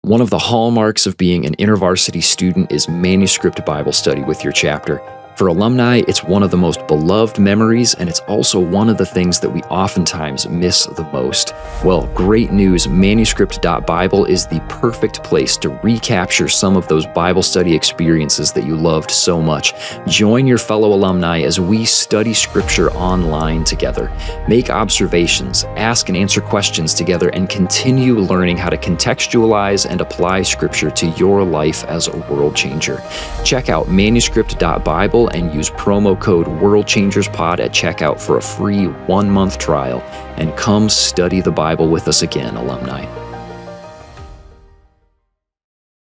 One of the hallmarks of being an InterVarsity student is manuscript Bible study with your chapter. For alumni, it's one of the most beloved memories, and it's also one of the things that we oftentimes miss the most. Well, great news, manuscript.bible is the perfect place to recapture some of those Bible study experiences that you loved so much. Join your fellow alumni as we study Scripture online together. Make observations, ask and answer questions together, and continue learning how to contextualize and apply Scripture to your life as a world changer. Check out manuscript.bible and use promo code WorldChangersPod at checkout for a free 1-month trial. And come study the Bible with us again, alumni.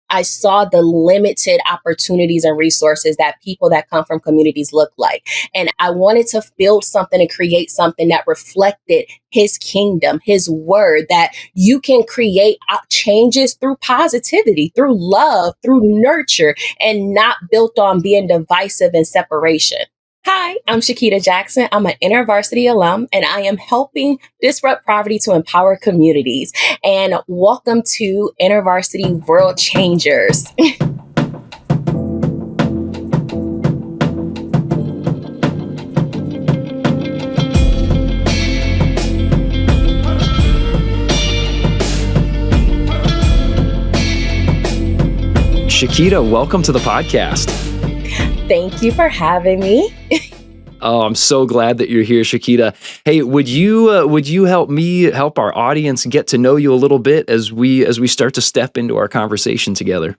I saw the limited opportunities and resources that people that come from communities look like. And I wanted to build something and create something that reflected his kingdom, his word, that you can create changes through positivity, through love, through nurture, and not built on being divisive and separation. Hi, I'm Chiquita Jackson. I'm an InterVarsity alum, and I am helping disrupt poverty to empower communities. And welcome to InterVarsity World Changers. Chiquita, welcome to the podcast. Thank you for having me. Oh, I'm so glad that you're here, Chiquita. Hey, would you help our audience get to know you a little bit as we start to step into our conversation together?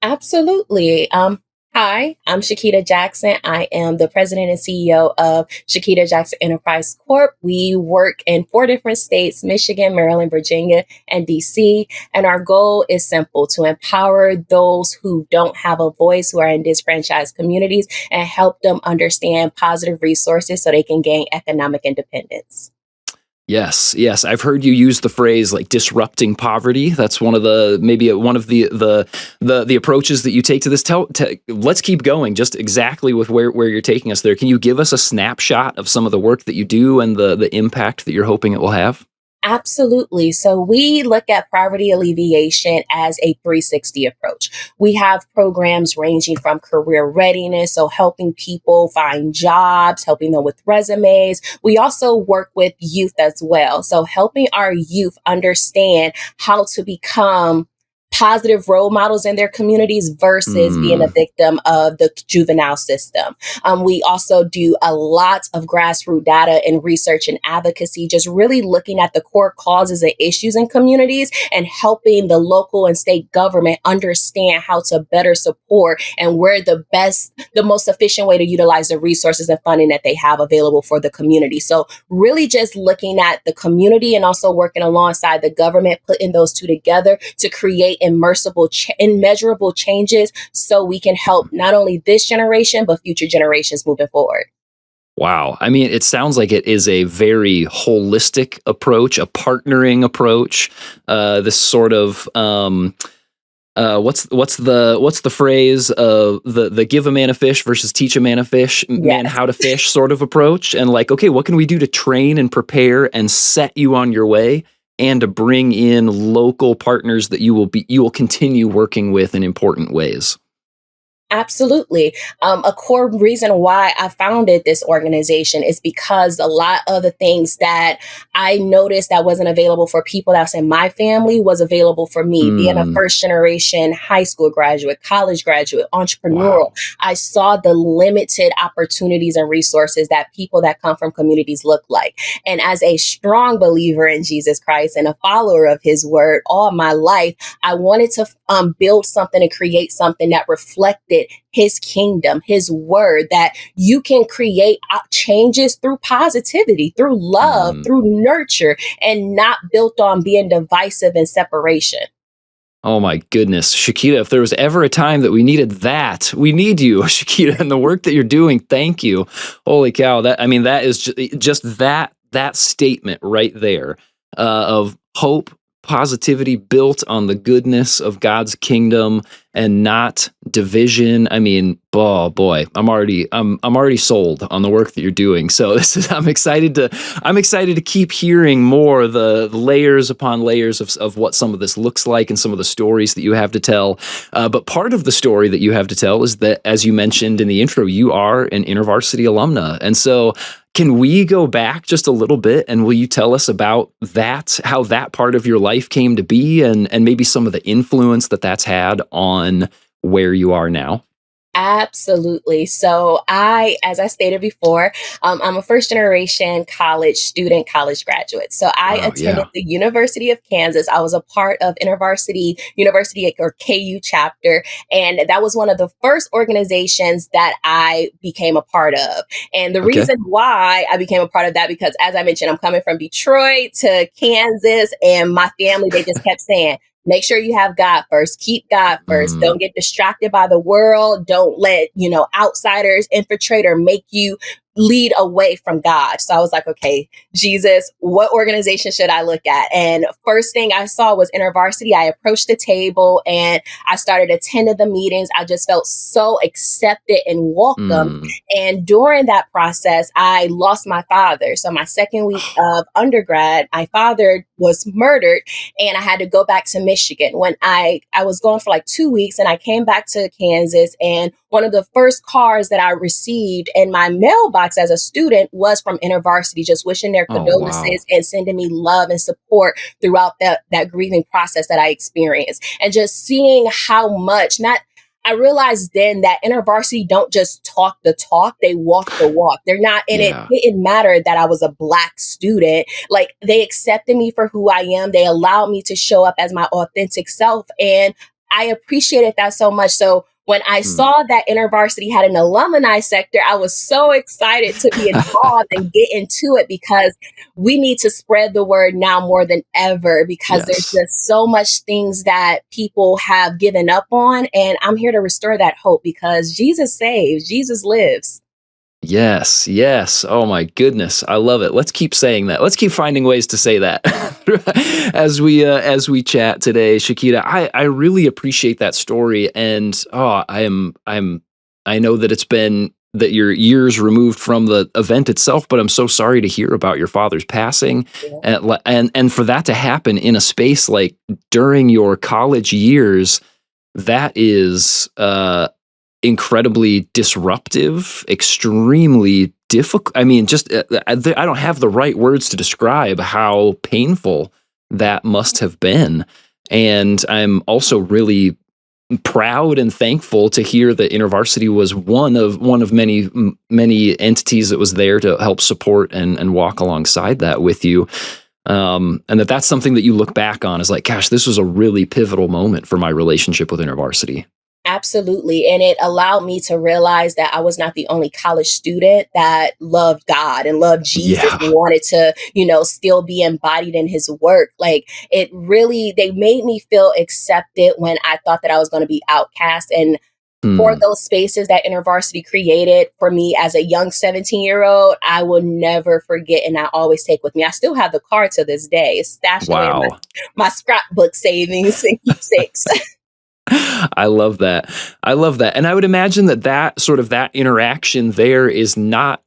Absolutely. Hi, I'm Chiquita Jackson. I am the president and CEO of Chiquita Jackson Enterprise Corp. We work in 4 different states, Michigan, Maryland, Virginia, and DC. And our goal is simple: to empower those who don't have a voice, who are in disenfranchised communities, and help them understand positive resources so they can gain economic independence. Yes. I've heard you use the phrase like disrupting poverty. That's one of the approaches that you take to this. Let's keep going just exactly with where you're taking us there. Can you give us a snapshot of some of the work that you do and the impact that you're hoping it will have? Absolutely. So we look at poverty alleviation as a 360 approach. We have programs ranging from career readiness, so helping people find jobs, helping them with resumes. We also work with youth as well. So helping our youth understand how to become positive role models in their communities versus being a victim of the juvenile system. We also do a lot of grassroots data and research and advocacy, just really looking at the core causes and issues in communities and helping the local and state government understand how to better support and where the most efficient way to utilize the resources and funding that they have available for the community. So really just looking at the community and also working alongside the government, putting those two together to create immeasurable changes so we can help not only this generation, but future generations moving forward. Wow. I mean, it sounds like it is a very holistic approach, a partnering approach. This sort of what's the phrase of the give a man a fish versus teach a man a fish, man how to fish sort of approach. And like, okay, what can we do to train and prepare and set you on your way, and to bring in local partners that you will continue working with in important ways? Absolutely. A core reason why I founded this organization is because a lot of the things that I noticed that wasn't available for people that's in my family was available for me. Being a first generation high school graduate, college graduate, entrepreneurial, Wow. I saw the limited opportunities and resources that people that come from communities look like. And as a strong believer in Jesus Christ and a follower of his word all my life, I wanted to build something and create something that reflected his kingdom, his word, that you can create changes through positivity, through love, through nurture, and not built on being divisive and separation. Oh my goodness, Chiquita, if there was ever a time that we needed that, we need you, Chiquita, and the work that you're doing. Thank you. Holy cow. That is just that statement right there of hope, positivity built on the goodness of God's kingdom and not division. I mean, oh boy, I'm already sold on the work that you're doing. So I'm excited to keep hearing more the layers upon layers of what some of this looks like and some of the stories that you have to tell. But part of the story that you have to tell is that, as you mentioned in the intro, you are an InterVarsity alumna. And so can we go back just a little bit, and will you tell us about that, how that part of your life came to be, and maybe some of the influence that that's had on where you are now? Absolutely. So as I stated before, I'm a first generation college student, college graduate. So I Wow, attended yeah. the University of Kansas. I was a part of InterVarsity University or KU chapter. And that was one of the first organizations that I became a part of. And the Okay. reason why I became a part of that, because as I mentioned, I'm coming from Detroit to Kansas, and my family, they just kept saying, make sure you have God first. Keep God first. Mm, Don't get distracted by the world. Don't let, outsiders infiltrate or make you lead away from God. So I was like, okay, Jesus, what organization should I look at? And first thing I saw was InterVarsity. I approached the table and I started attending the meetings. I just felt so accepted and welcome. mm. And during that process, I lost my father. So my second week of undergrad, my father was murdered, and I had to go back to Michigan. When I was gone for like 2 weeks, and I came back to Kansas, and one of the first cards that I received in my mailbox as a student was from InterVarsity, just wishing their Oh, wow. condolences and sending me love and support throughout that grieving process that I experienced. And just seeing how much, not I realized then that InterVarsity don't just talk the talk, they walk the walk. They're not, and it Yeah. didn't matter that I was a Black student. Like, they accepted me for who I am. They allowed me to show up as my authentic self. And I appreciated that so much. So when I Mm. saw that InterVarsity had an alumni sector, I was so excited to be involved and get into it, because we need to spread the word now more than ever, because there's Yes. just so much things that people have given up on. And I'm here to restore that hope, because Jesus saves, Jesus lives. Yes, yes. Oh my goodness, I love it. Let's keep saying that. Let's keep finding ways to say that as we chat today, Shakita. I really appreciate that story, and I know that it's been that you're years removed from the event itself, but I'm so sorry to hear about your father's passing, Yeah. and for that to happen in a space like during your college years. That is incredibly disruptive, extremely difficult. I mean, just I don't have the right words to describe how painful that must have been. And I'm also really proud and thankful to hear that InterVarsity was one of many entities that was there to help support and walk alongside that with you. And that's something that you look back on as like, gosh, this was a really pivotal moment for my relationship with InterVarsity. Absolutely. And it allowed me to realize that I was not the only college student that loved God and loved Jesus and Yeah. wanted to, still be embodied in his work. Like, it really, they made me feel accepted when I thought that I was going to be outcast. And for Hmm. those spaces that InterVarsity created for me as a young 17-year-old, I will never forget. And I always take with me. I still have the card to this day. It's stashed away in Wow. my scrapbook savings and keepsakes. I love that. I love that. And I would imagine that sort of that interaction there is not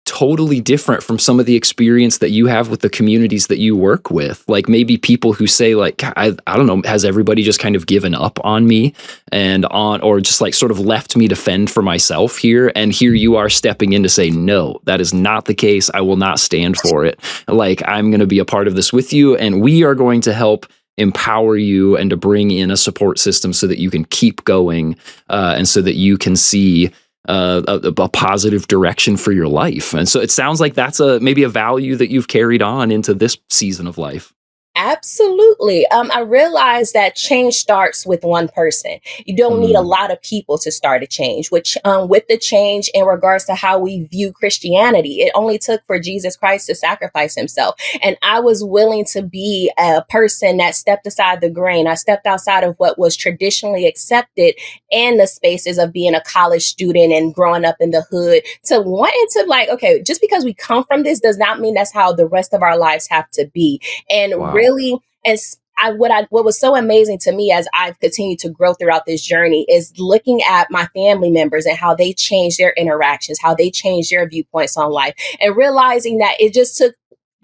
totally different from some of the experience that you have with the communities that you work with. Like maybe people who say like, I don't know, has everybody just kind of given up on me or just like sort of left me to fend for myself here. And here you are stepping in to say, no, that is not the case. I will not stand for it. Like I'm going to be a part of this with you. And we are going to help empower you and to bring in a support system so that you can keep going and so that you can see a positive direction for your life. And so it sounds like that's maybe a value that you've carried on into this season of life. Absolutely. I realized that change starts with one person. You don't need a Mm, lot of people to start a change, which with the change in regards to how we view Christianity, it only took for Jesus Christ to sacrifice himself. And I was willing to be a person that stepped aside the grain. I stepped outside of what was traditionally accepted in the spaces of being a college student and growing up in the hood, to wanting to, like, okay, just because we come from this does not mean that's how the rest of our lives have to be. And wow. really, and what was so amazing to me as I've continued to grow throughout this journey is looking at my family members and how they changed their interactions, how they changed their viewpoints on life, and realizing that it just took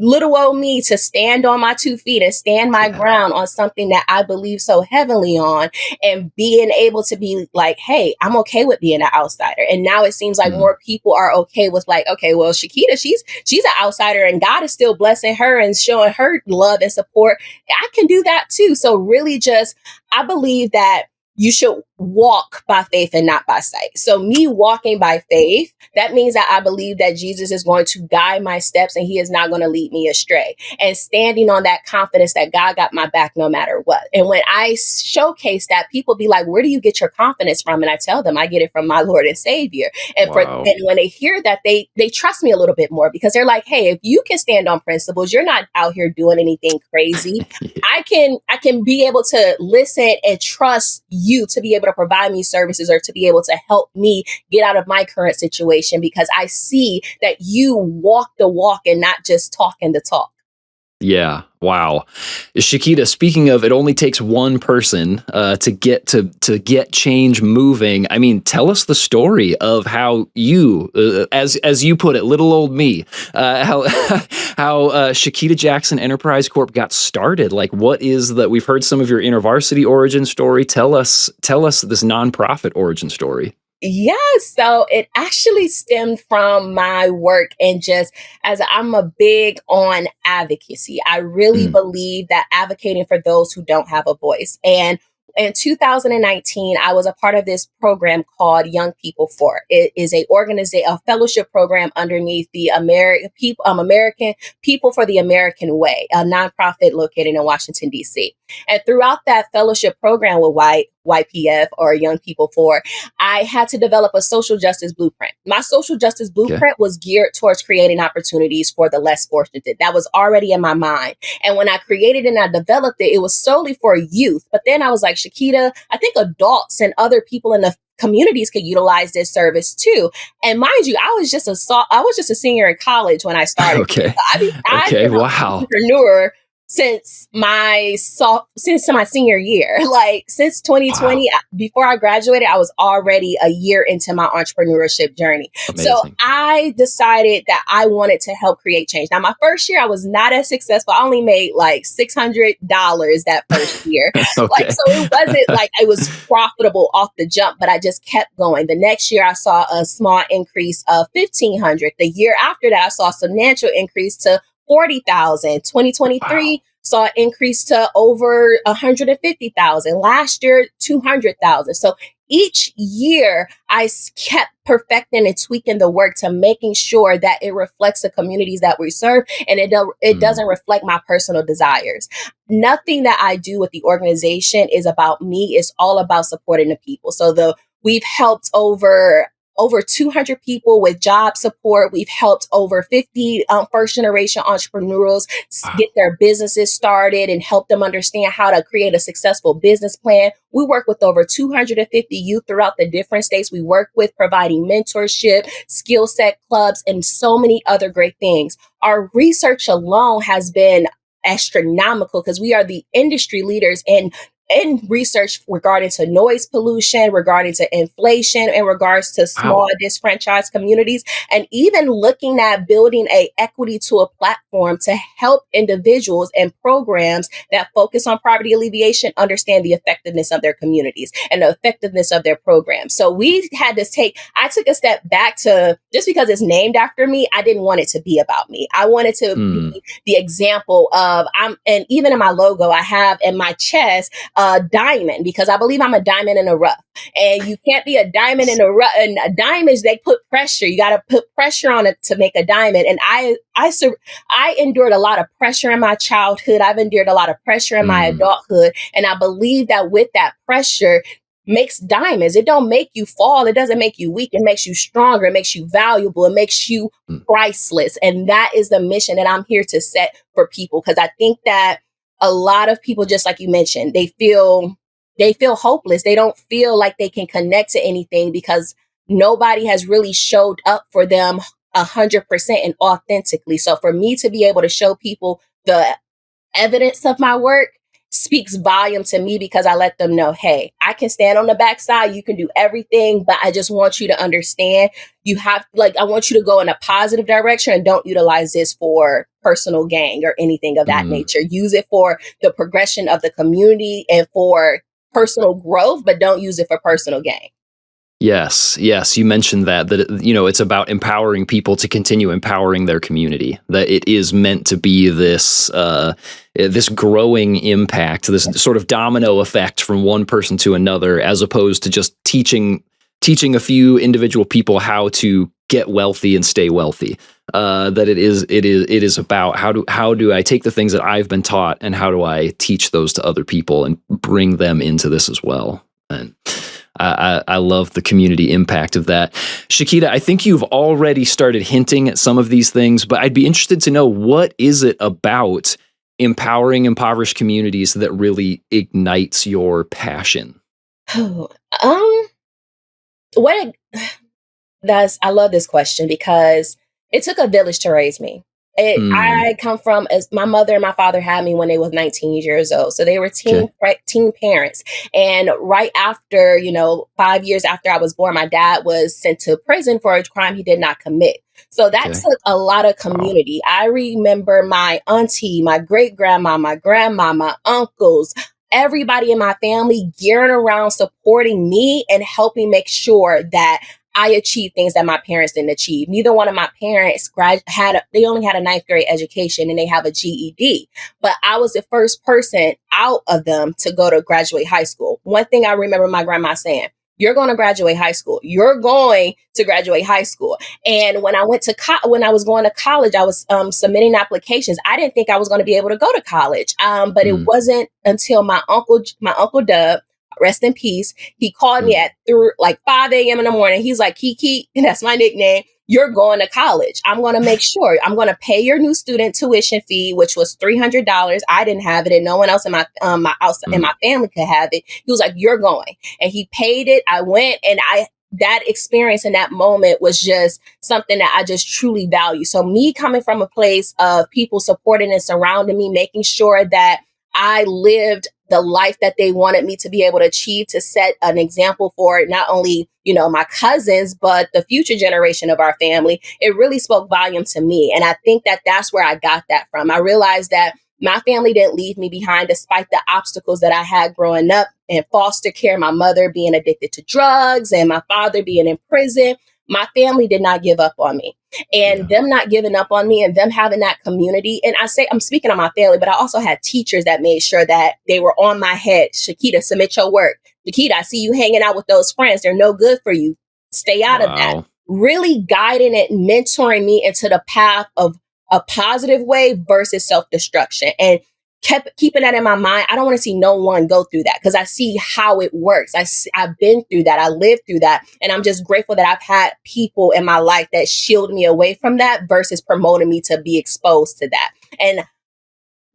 little old me to stand on my 2 feet and stand my Yeah. ground on something that I believe so heavily on, and being able to be like, hey, I'm okay with being an outsider. And now it seems like Mm. more people are okay with like, okay, well, Chiquita, she's an outsider and God is still blessing her and showing her love and support. I can do that too. So really just, I believe that you should walk by faith and not by sight. So me walking by faith, that means that I believe that Jesus is going to guide my steps and he is not going to lead me astray. And standing on that confidence that God got my back no matter what. And when I showcase that, people be like, where do you get your confidence from? And I tell them I get it from my Lord and Savior. And Wow. and when they hear that, they trust me a little bit more, because they're like, hey, if you can stand on principles, you're not out here doing anything crazy. I can be able to listen and trust you to be able to provide me services or to be able to help me get out of my current situation, because I see that you walk the walk and not just talking the talk. Yeah. Wow. Chiquita, speaking of, it only takes one person to get change moving. I mean, tell us the story of how you, as you put it, little old me, how Chiquita Jackson Enterprise Corp got started. Like, what is that? We've heard some of your InterVarsity origin story. Tell us this nonprofit origin story. Yeah, so it actually stemmed from my work, and just as I'm a big on advocacy, I really Mm. believe that advocating for those who don't have a voice. And in 2019, I was a part of this program called Young People For. It is a fellowship program underneath the American People for the American Way, a nonprofit located in Washington, D.C. And throughout that fellowship program with YPF, or Young People For, I had to develop a social justice blueprint. My social justice Okay. blueprint was geared towards creating opportunities for the less fortunate. That was already in my mind. And when I created and I developed it, it was solely for youth. But then I was like, Chiquita, I think adults and other people in the communities could utilize this service too. And mind you, I was just a senior in college when I started. Okay. I've Okay. been an Wow. entrepreneur since my senior year. Like since 2020, Wow. before I graduated, I was already a year into my entrepreneurship journey. So Amazing. I decided that I wanted to help create change. Now, my first year, I was not as successful. I only made like $600 that first year. Okay. So it wasn't like it was profitable off the jump, but I just kept going. The next year, I saw a small increase of 1,500. The year after that, I saw a substantial increase to 40,000. 2023 Wow. saw an increase to over 150,000. Last year, 200,000. So each year, I kept perfecting and tweaking the work to making sure that it reflects the communities that we serve, and it doesn't reflect my personal desires. Nothing that I do with the organization is about me. It's all about supporting the people. So we've helped over 200 people with job support. We've helped over 50 first generation entrepreneurs get their businesses started and help them understand how to create a successful business plan. We work with over 250 youth throughout the different states we work with, providing mentorship, skill set clubs, and so many other great things. Our research alone has been astronomical because we are the industry leaders in research regarding to noise pollution, regarding to inflation, in regards to small Wow. disfranchised communities, and even looking at building a equity to a platform to help individuals and programs that focus on poverty alleviation understand the effectiveness of their communities and the effectiveness of their programs. So I took a step back to, just because it's named after me, I didn't want it to be about me. I wanted to be the example of, and even in my logo, I have in my chest, diamond, because I believe I'm a diamond in a rough. And you can't be a diamond in a rough. And diamonds, they put pressure. You got to put pressure on it to make a diamond. And I endured a lot of pressure in my childhood. I've endured a lot of pressure in my adulthood. And I believe that with that pressure makes diamonds. It don't make you fall. It doesn't make you weak. It makes you stronger. It makes you valuable. It makes you priceless. And that is the mission that I'm here to set for people. Because I think that a lot of people, just like you mentioned, they feel hopeless. They don't feel like they can connect to anything because nobody has really showed up for them 100% and authentically. So for me to be able to show people the evidence of my work speaks volume to me because I let them know, hey, I can stand on the backside. You can do everything, but I just want you to understand I want you to go in a positive direction and don't utilize this for personal gain or anything of that nature. Use it for the progression of the community and for personal growth, but don't use it for personal gain. Yes, yes, you mentioned that it's about empowering people to continue empowering their community. That it is meant to be this growing impact, this sort of domino effect from one person to another, as opposed to just teaching a few individual people how to get wealthy and stay wealthy. That it is about how do I take the things that I've been taught and how do I teach those to other people and bring them into this as well. And I love the community impact of that. Chiquita, I think you've already started hinting at some of these things, but I'd be interested to know, what is it about empowering impoverished communities that really ignites your passion? I love this question because it took a village to raise me. I come from, as my mother and my father had me when they was 19 years old. So they were teen parents. And right after, 5 years after I was born, my dad was sent to prison for a crime he did not commit. So that took a lot of community. Wow. I remember my auntie, my great grandma, my grandma, my uncles, everybody in my family gearing around supporting me and helping make sure that I achieved things that my parents didn't achieve. Neither one of my parents they only had a 9th grade education and they have a GED. But I was the first person out of them to go to graduate high school. One thing I remember my grandma saying, you're going to graduate high school. You're going to graduate high school. And when I went to when I was going to college, I was submitting applications. I didn't think I was going to be able to go to college. But it wasn't until my uncle Dub, rest in peace, he called me at 5 a.m. in the morning. He's like, Kiki, and that's my nickname, you're going to college. I'm going to make sure I'm going to pay your new student tuition fee, which was $300. I didn't have it, and no one else in my in my family could have it. He was like, you're going. And he paid it. I went, and that experience in that moment was just something that I just truly value. So me coming from a place of people supporting and surrounding me, making sure that I lived the life that they wanted me to be able to achieve, to set an example for not only, my cousins, but the future generation of our family. It really spoke volume to me. And I think that that's where I got that from. I realized that my family didn't leave me behind despite the obstacles that I had growing up in foster care, my mother being addicted to drugs and my father being in prison. My family did not give up on me, and them not giving up on me and them having that community. And I'm speaking on my family, but I also had teachers that made sure that they were on my head. Chiquita, submit your work. Chiquita, I see you hanging out with those friends. They're no good for you. Stay out of that. Really guiding and mentoring me into the path of a positive way versus self-destruction. And kept keeping that in my mind. I don't want to see no one go through that because I see how it works. I've been through that. I lived through that. And I'm just grateful that I've had people in my life that shield me away from that versus promoting me to be exposed to that. And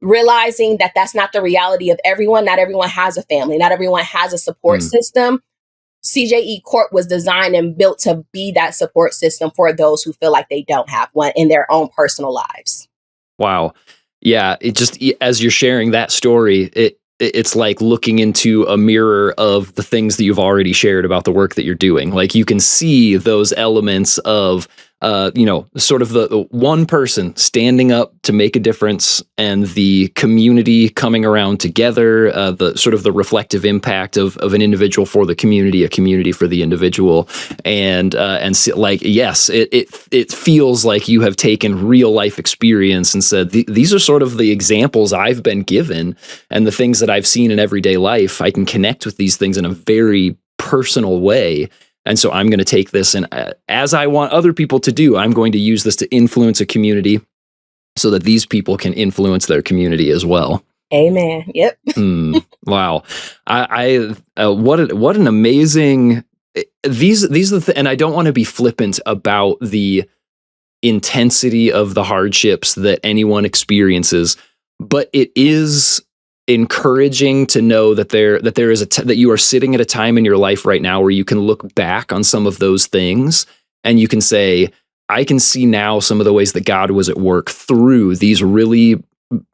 realizing that that's not the reality of everyone. Not everyone has a family. Not everyone has a support system. CJE Corp was designed and built to be that support system for those who feel like they don't have one in their own personal lives. Wow. Yeah, it just, as you're sharing that story, it's like looking into a mirror of the things that you've already shared about the work that you're doing. Like you can see those elements of, sort of the one person standing up to make a difference and the community coming around together, the sort of the reflective impact of an individual for the community, a community for the individual. And yes, it feels like you have taken real life experience and said, these are sort of the examples I've been given and the things that I've seen in everyday life. I can connect with these things in a very personal way. And so I'm going to take this, and as I want other people to do, I'm going to use this to influence a community so that these people can influence their community as well. Amen. Yep. Wow. What an amazing, these are and I don't want to be flippant about the intensity of the hardships that anyone experiences, but it is encouraging to know that there is that you are sitting at a time in your life right now where you can look back on some of those things and you can say, I can see now some of the ways that God was at work through these really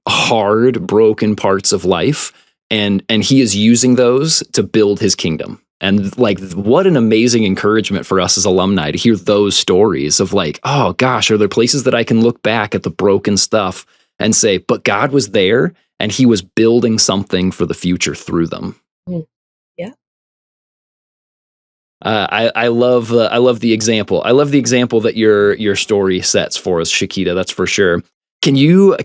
hard, broken parts of life. and he is using those to build his kingdom. And like, what an amazing encouragement for us as alumni to hear those stories of like, oh gosh, are there places that I can look back at the broken stuff and say, but God was there and he was building something for the future through them. Mm. Yeah. I love the example. I love the example that your story sets for us, Chiquita. That's for sure. Can you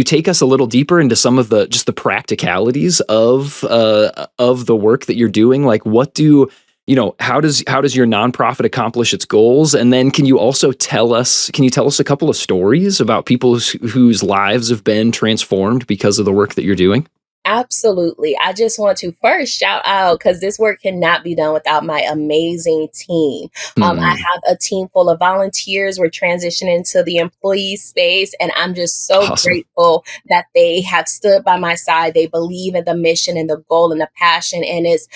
take us a little deeper into some of the just the practicalities of the work that you're doing? Like, what do you know? How does your nonprofit accomplish its goals? And then can you also tell us a couple of stories about people whose lives have been transformed because of the work that you're doing? Absolutely. I just want to first shout out because this work cannot be done without my amazing team. I Hmm. have a team full of volunteers. We're transitioning to the employee space, and I'm just so Awesome. grateful that they have stood by my side. They believe in the mission and the goal and the passion, and it's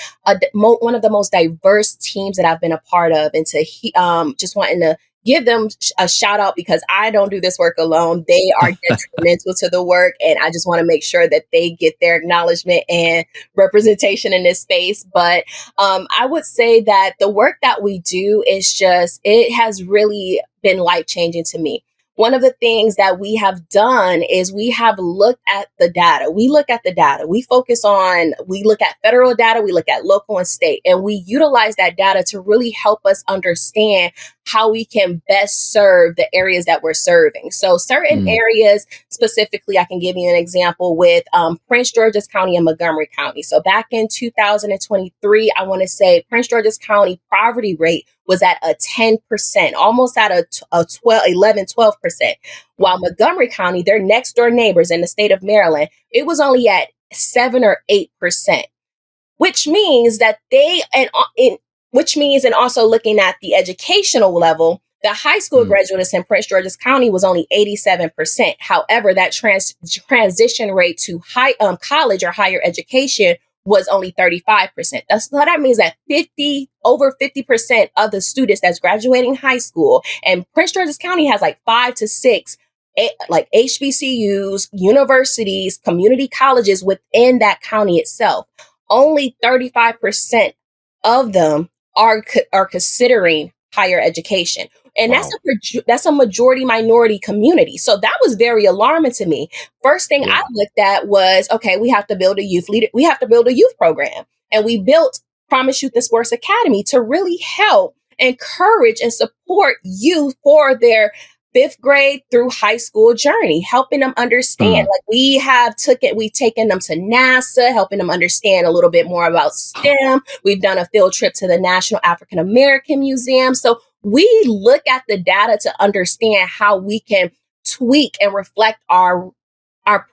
one of the most diverse teams that I've been a part of. And just wanting to give them a shout out because I don't do this work alone. They are detrimental to the work, and I just want to make sure that they get their acknowledgement and representation in this space. But I would say that the work that we do it has really been life changing to me. One of the things that we have done is we have looked at the data. We look at the data. We look at federal data, we look at local and state, and we utilize that data to really help us understand how we can best serve the areas that we're serving. So certain Hmm. areas, specifically, I can give you an example with Prince George's County and Montgomery County. So back in 2023, I want to say Prince George's County poverty rate was at a 10%, almost at a 12%. While Montgomery County, their next door neighbors in the state of Maryland, it was only at 7 or 8%, which means that which means, and also looking at the educational level, the high school Hmm. graduates in Prince George's County was only 87%. However, that transition rate to college or higher education was only 35%. So that means that over 50% of the students that's graduating high school, and Prince George's County has like 5 to 6 like HBCUs, universities, community colleges within that county itself. Only 35% of them are considering higher education. And Wow. that's a majority minority community. So that was very alarming to me. First thing I Yeah. looked at was, okay, we have to build a youth program. And we built Promise Youth and Sports Academy to really help encourage and support youth for their fifth grade through high school journey, helping them understand. Hmm. Like we've taken them to NASA, helping them understand a little bit more about STEM. We've done a field trip to the National African American Museum. So we look at the data to understand how we can tweak and reflect our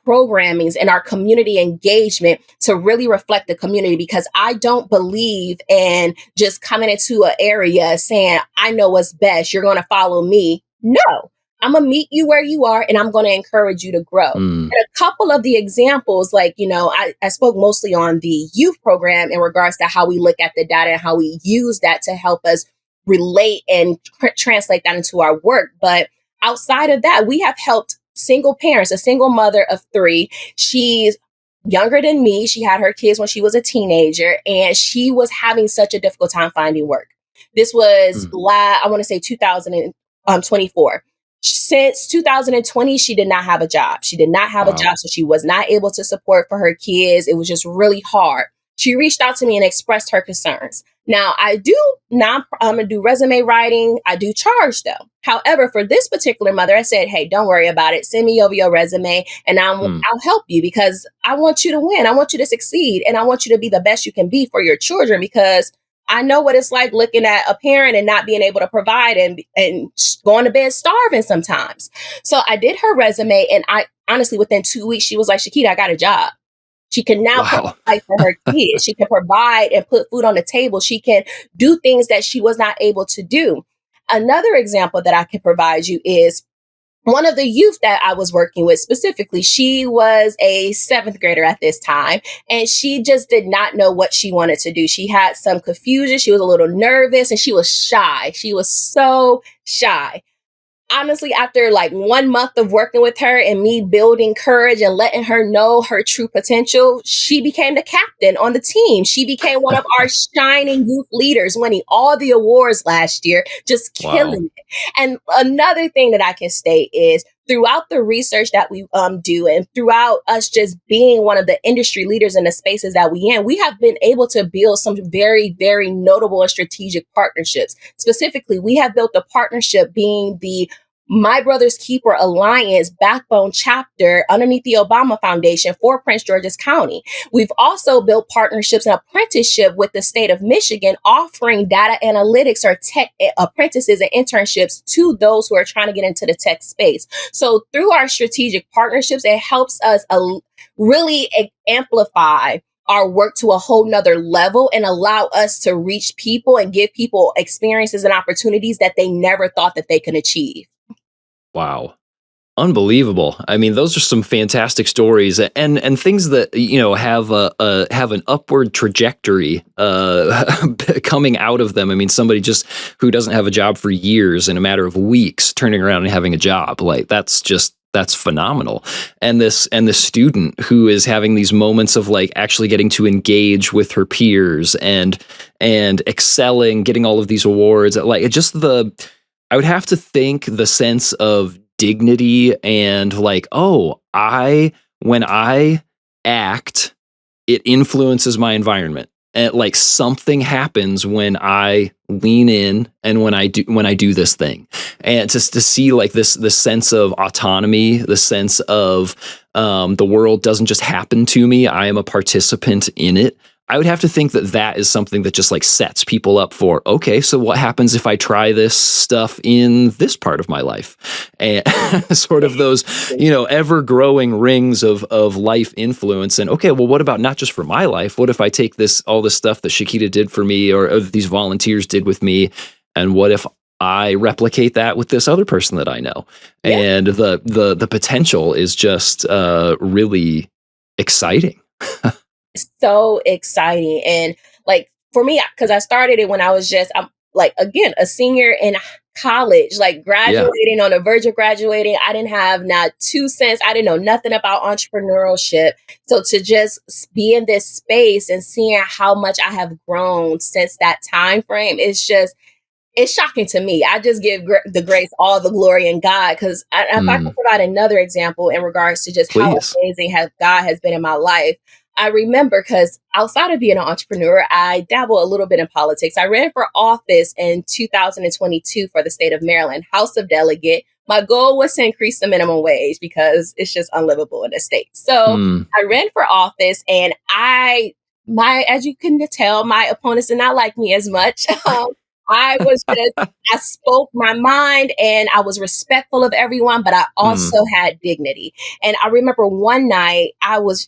programmings and our community engagement to really reflect the community, because I don't believe in just coming into an area saying, I know what's best, you're going to follow me. No, I'm going to meet you where you are and I'm going to encourage you to grow. Hmm. And a couple of the examples, like, I spoke mostly on the youth program in regards to how we look at the data and how we use that to help us relate and translate that into our work. But outside of that, we have helped single parents, a single mother of 3. She's younger than me. She had her kids when she was a teenager, and she was having such a difficult time finding work. This was, Hmm. I want to say 2024. Since 2020, she did not have a job. She did not have a Wow. job, so she was not able to support for her kids. It was just really hard. She reached out to me and expressed her concerns. Now, I'm gonna do resume writing. I do charge though. However, for this particular mother, I said, hey, don't worry about it. Send me over your resume and Hmm. I'll help you, because I want you to win. I want you to succeed. And I want you to be the best you can be for your children, because I know what it's like looking at a parent and not being able to provide and going to bed starving sometimes. So I did her resume, and I honestly, within 2 weeks, she was like, Chiquita, I got a job. She can now Wow. provide for her kids. She can provide and put food on the table. She can do things that she was not able to do. Another example that I can provide you is one of the youth that I was working with specifically. She was a 7th grader at this time, and she just did not know what she wanted to do. She had some confusion. She was a little nervous and she was shy. She was so shy. honestly, after like 1 month of working with her and me building courage and letting her know her true potential, she became the captain on the team. She became one of our shining youth leaders, winning all the awards last year, just Wow. killing it. And another thing that I can state is throughout the research that we do and throughout us just being one of the industry leaders in the spaces that we have been able to build some very, very notable and strategic partnerships. Specifically, we have built a partnership being the My Brother's Keeper Alliance backbone chapter underneath the Obama Foundation for Prince George's County. We've also built partnerships and apprenticeship with the state of Michigan, offering data analytics or tech apprentices and internships to those who are trying to get into the tech space. So through our strategic partnerships, it helps us really amplify our work to a whole nother level and allow us to reach people and give people experiences and opportunities that they never thought that they could achieve. Wow. Unbelievable. I mean, those are some fantastic stories and things that, have an upward trajectory coming out of them. I mean, somebody just who doesn't have a job for years in a matter of weeks turning around and having a job, like that's phenomenal. And this student who is having these moments of like actually getting to engage with her peers and excelling, getting all of these awards, like I would have to think the sense of dignity and like, when I act, it influences my environment. And like something happens when I lean in and when I do this thing. And just to see like this sense of autonomy, the sense of the world doesn't just happen to me, I am a participant in it. I would have to think that is something that just like sets people up for, okay, so what happens if I try this stuff in this part of my life? And sort of those, ever growing rings of life influence. And okay, well, what about not just for my life? What if I take all this stuff that Chiquita did for me or these volunteers did with me? And what if I replicate that with this other person that I know? Yeah. And the potential is just really exciting. So exciting. And like for me, because I started it when I'm like, again, a senior in college, like graduating on the verge of graduating. I didn't have not 2 cents. I didn't know nothing about entrepreneurship. So to just be in this space and seeing how much I have grown since that time frame is just, it's shocking to me. I just give the grace, all the glory in God. Because if I can provide another example in regards to just how amazing God has been in my life. I remember because outside of being an entrepreneur, I dabble a little bit in politics. I ran for office in 2022 for the state of Maryland, House of Delegate. My goal was to increase the minimum wage because it's just unlivable in the state. So I ran for office and as you can tell, my opponents did not like me as much. I spoke my mind and I was respectful of everyone, but I also had dignity. And I remember one night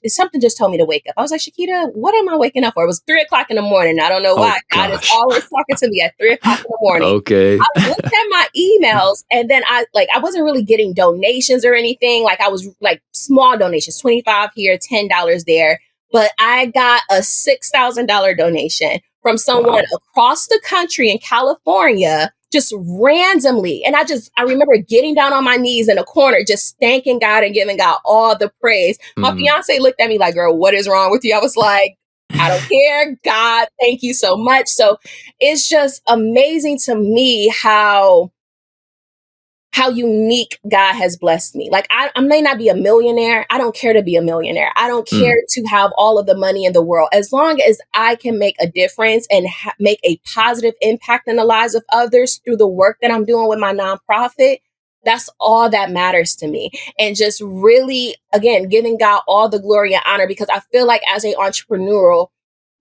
something just told me to wake up. I was like, Chiquita, what am I waking up for? It was 3:00 in the morning. I don't know why. God is always talking to me at 3:00 in the morning. Okay. I looked at my emails and then I wasn't really getting donations or anything. Like I was like small donations, $25 here, $10 there. But I got a $6,000 donation from someone across the country in California, just randomly. And I remember getting down on my knees in a corner, just thanking God and giving God all the praise. My fiance looked at me like, girl, what is wrong with you? I was like, I don't care. God, thank you so much. So it's just amazing to me how unique God has blessed me. Like I may not be a millionaire. I don't care to be a millionaire. I don't care to have all of the money in the world. As long as I can make a difference and make a positive impact in the lives of others through the work that I'm doing with my nonprofit, that's all that matters to me. And just really, again, giving God all the glory and honor, because I feel like as an entrepreneur,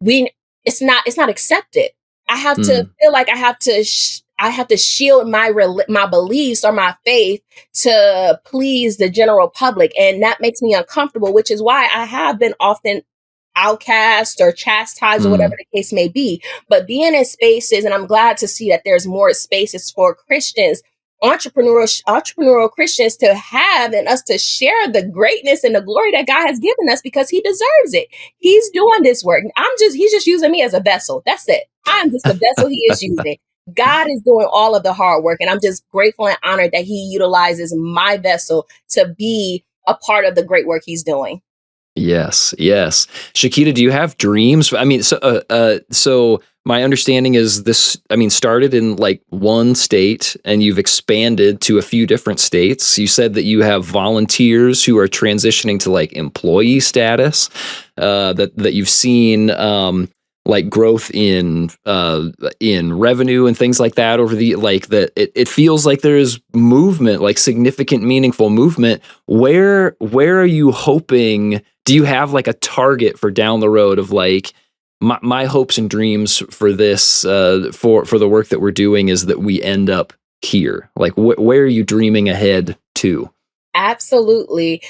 it's not accepted. I have to feel like I have to shield my beliefs or my faith to please the general public. And that makes me uncomfortable, which is why I have been often outcast or chastised or whatever the case may be. But being in spaces, and I'm glad to see that there's more spaces for Christians, entrepreneurial Christians to have and us to share the greatness and the glory that God has given us because he deserves it. He's doing this work. He's just using me as a vessel. That's it. I'm just a vessel he is using. God is doing all of the hard work. And I'm just grateful and honored that he utilizes my vessel to be a part of the great work he's doing. Yes, yes. Chiquita, do you have dreams? I mean, so my understanding is this, I mean, started in like one state and you've expanded to a few different states. You said that you have volunteers who are transitioning to like employee status, that you've seen, like growth in revenue and things like that over the like that it feels like there's movement, like significant, meaningful movement. Where are you hoping? Do you have like a target for down the road of like my hopes and dreams for this for the work that we're doing is that we end up here? Like where are you dreaming ahead to? Absolutely.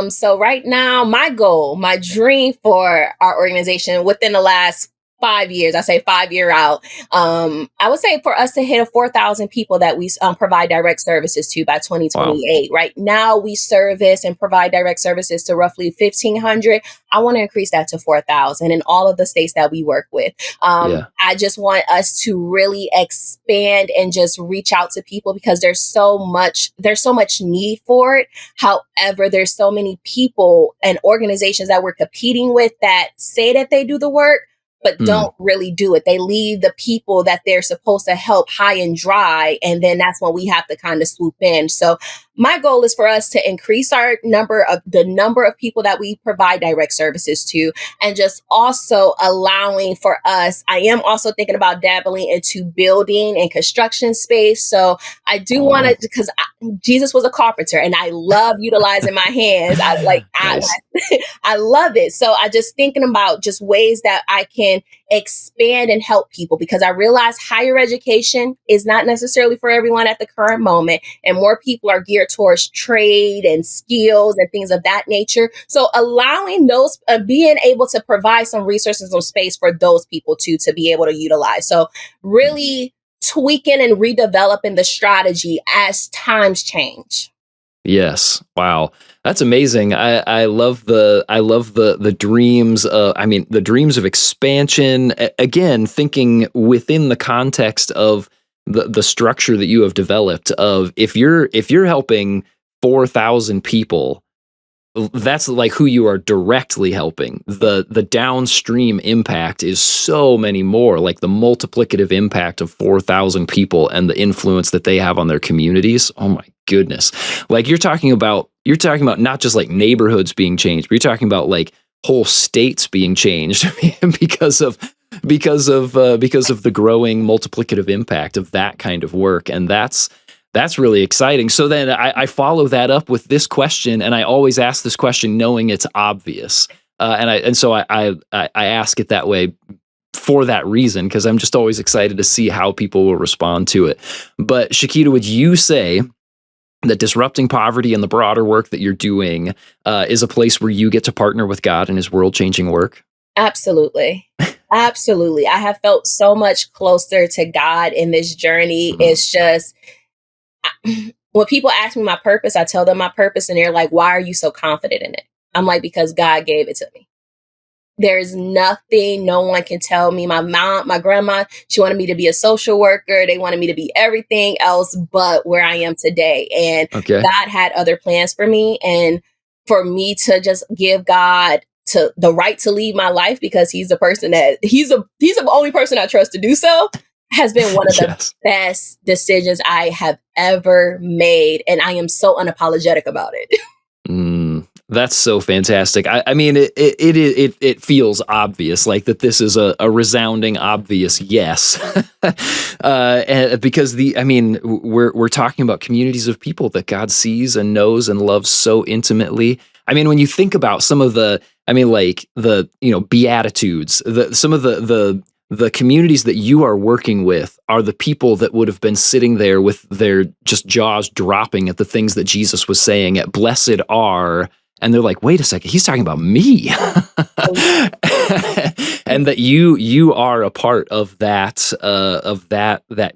So right now, my goal, my dream for our organization within the last 5 years, I say 5 year out. I would say for us to hit a 4,000 people that we provide direct services to by Wow. 2028. Right now, we service and provide direct services to roughly 1,500. I want to increase that to 4,000 in all of the states that we work with. Yeah. I just want us to really expand and just reach out to people because there's so much need for it. However, there's so many people and organizations that we're competing with that say that they do the work, but don't really do it. They leave the people that they're supposed to help high and dry. And then that's when we have to kind of swoop in. So my goal is for us to increase the number of people that we provide direct services to, and just also allowing for us. I am also thinking about dabbling into building and construction space. So I do want to, because Jesus was a carpenter and I love utilizing my hands. Nice. I love it. So I just thinking about just ways that I can expand and help people, because I realize higher education is not necessarily for everyone at the current moment. And more people are geared towards trade and skills and things of that nature. So allowing those, being able to provide some resources or space for those people too, to be able to utilize. So really tweaking and redeveloping the strategy as times change. Yes. Wow. That's amazing. I love the dreams. The dreams of expansion. Again, thinking within the context of the structure that you have developed. Of if you're helping 4,000 people, that's like who you are directly helping. The downstream impact is so many more, like the multiplicative impact of 4,000 people and the influence that they have on their communities. Oh my goodness. Like you're talking about not just like neighborhoods being changed, but you're talking about like whole states being changed because of the growing multiplicative impact of that kind of work. And that's really exciting. So then I follow that up with this question, and I always ask this question knowing it's obvious. So I ask it that way for that reason, because I'm just always excited to see how people will respond to it. But Chiquita, would you say that disrupting poverty and the broader work that you're doing is a place where you get to partner with God in his world-changing work? Absolutely. Absolutely. I have felt so much closer to God in this journey. It's just, when people ask me my purpose, I tell them my purpose and they're like, why are you so confident in it? I'm like, because God gave it to me. There's nothing no one can tell me. My mom, my grandma, she wanted me to be a social worker. They wanted me to be everything else but where I am today. And God had other plans for me. And for me to just give God to the right to lead my life, because he's the person that he's the only person I trust to do so, has been one of the best decisions I have ever made. And I am so unapologetic about it. That's so fantastic. I mean, it feels obvious, like that this is a resounding obvious yes, because we're talking about communities of people that God sees and knows and loves so intimately. I mean, when you think about some of the Beatitudes, some of the communities that you are working with are the people that would have been sitting there with their just jaws dropping at the things that Jesus was saying at blessed are. And they're like, wait a second, he's talking about me. And that you are a part of that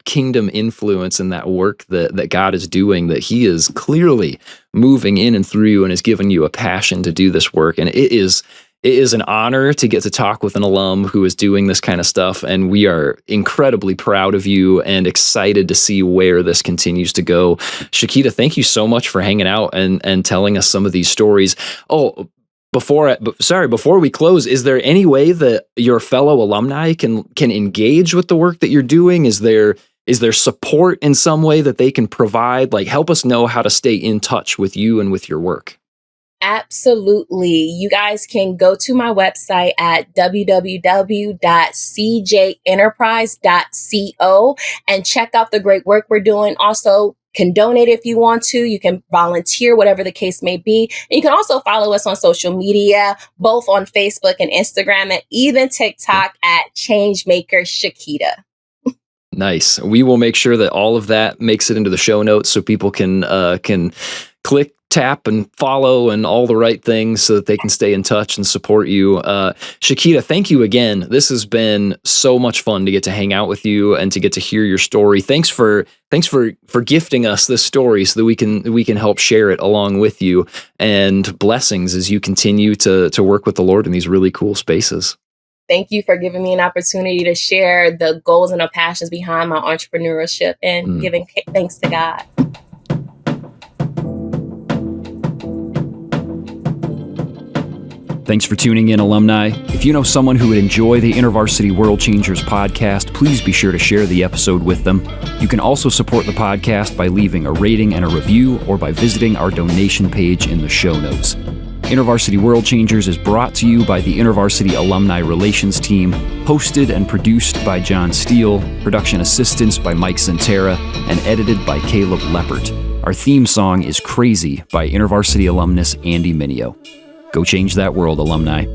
kingdom influence and that work that God is doing, that he is clearly moving in and through you and has given you a passion to do this work. And it is it is an honor to get to talk with an alum who is doing this kind of stuff. And we are incredibly proud of you and excited to see where this continues to go. Chiquita, thank you so much for hanging out and telling us some of these stories. Oh, before we close, is there any way that your fellow alumni can engage with the work that you're doing? Is there support in some way that they can provide? Like, help us know how to stay in touch with you and with your work. Absolutely. You guys can go to my website at www.cjenterprise.co and check out the great work we're doing. Also, can donate if you want to. You can volunteer, whatever the case may be. And you can also follow us on social media, both on Facebook and Instagram, and even TikTok at Changemaker Chiquita. Nice. We will make sure that all of that makes it into the show notes so people can click, tap, and follow and all the right things so that they can stay in touch and support you. Chiquita, thank you again. This has been so much fun to get to hang out with you and to get to hear your story. Thanks for gifting us this story so that we can help share it along with you, and blessings as you continue to work with the Lord in these really cool spaces. Thank you for giving me an opportunity to share the goals and the passions behind my entrepreneurship and giving thanks to God. Thanks for tuning in, alumni. If you know someone who would enjoy the InterVarsity World Changers podcast, please be sure to share the episode with them. You can also support the podcast by leaving a rating and a review or by visiting our donation page in the show notes. InterVarsity World Changers is brought to you by the InterVarsity Alumni Relations Team, hosted and produced by John Steele, production assistance by Mike Centera, and edited by Caleb Leppert. Our theme song is Crazy by InterVarsity alumnus Andy Minio. Go change that world, alumni.